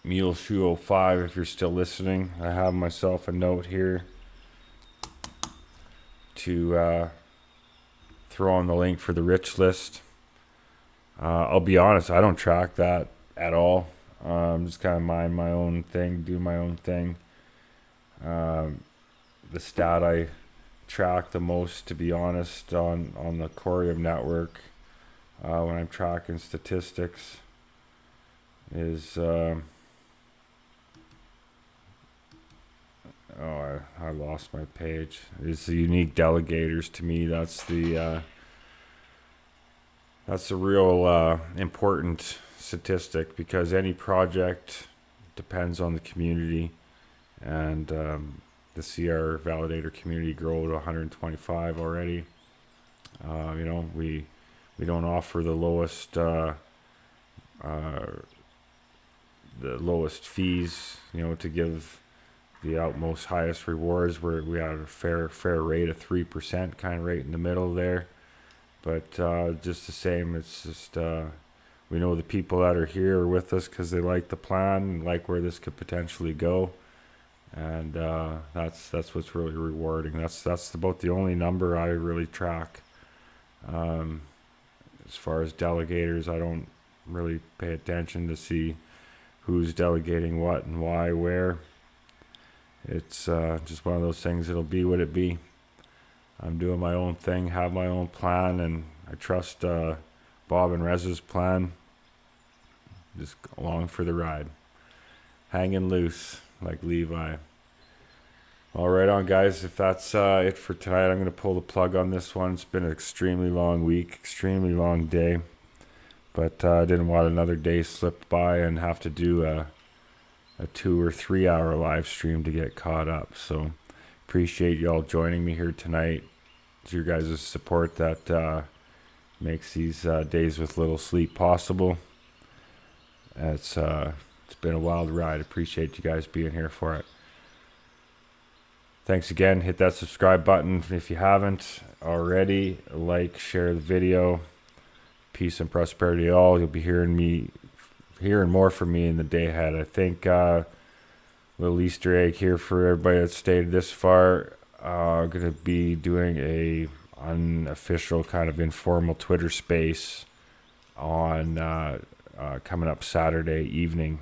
Muleshoe05, if you're still listening, I have myself a note here to throw on the link for the rich list. I'll be honest, I don't track that at all. Just kind of mind my own thing, do my own thing. the stat I track the most, to be honest, on the Coreum network when I'm tracking statistics is I lost my page. Is the unique delegators. To me, that's the real important statistic, because any project depends on the community, and to see our validator community grow to 125 already. You know, we don't offer the lowest fees, you know, to give the utmost highest rewards. We have a fair rate of 3% kind of rate in the middle there. But just the same, it's just we know the people that are here are with us because they like the plan and like where this could potentially go, and that's what's really rewarding. That's about the only number I really track. As far as delegators, I don't really pay attention to see who's delegating what and why, where. It's just one of those things. It'll be what it be. I'm doing my own thing, have my own plan, and I trust Bob and Rez's plan. Just along for the ride. Hanging loose, like Levi. All right on, guys. If that's it for tonight, I'm going to pull the plug on this one. It's been an extremely long week, extremely long day. But I didn't want another day slip by and have to do a 2 or 3 hour live stream to get caught up. So appreciate y'all joining me here tonight. It's your guys' support that makes these days with little sleep possible. It's been a wild ride. Appreciate you guys being here for it. Thanks again. Hit that subscribe button if you haven't already. Like, share the video. Peace and prosperity to all. You'll be hearing more from me in the day ahead. I think little Easter egg here for everybody that stayed this far. I'm gonna be doing a unofficial kind of informal Twitter space on coming up Saturday evening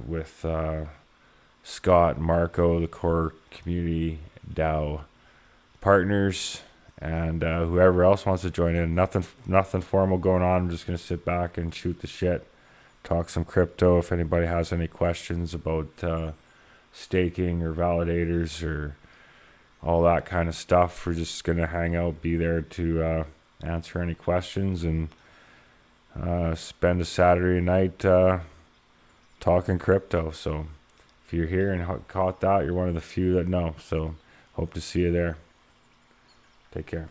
with Scott, Marco, the core community DAO partners, and whoever else wants to join in. Nothing formal going on. I'm just gonna sit back and shoot the shit, talk some crypto. If anybody has any questions about staking or validators or all that kind of stuff, we're just gonna hang out, be there to answer any questions, and spend a Saturday night talking crypto. So if you're here and caught that, you're one of the few that know. So hope to see you there. Take care.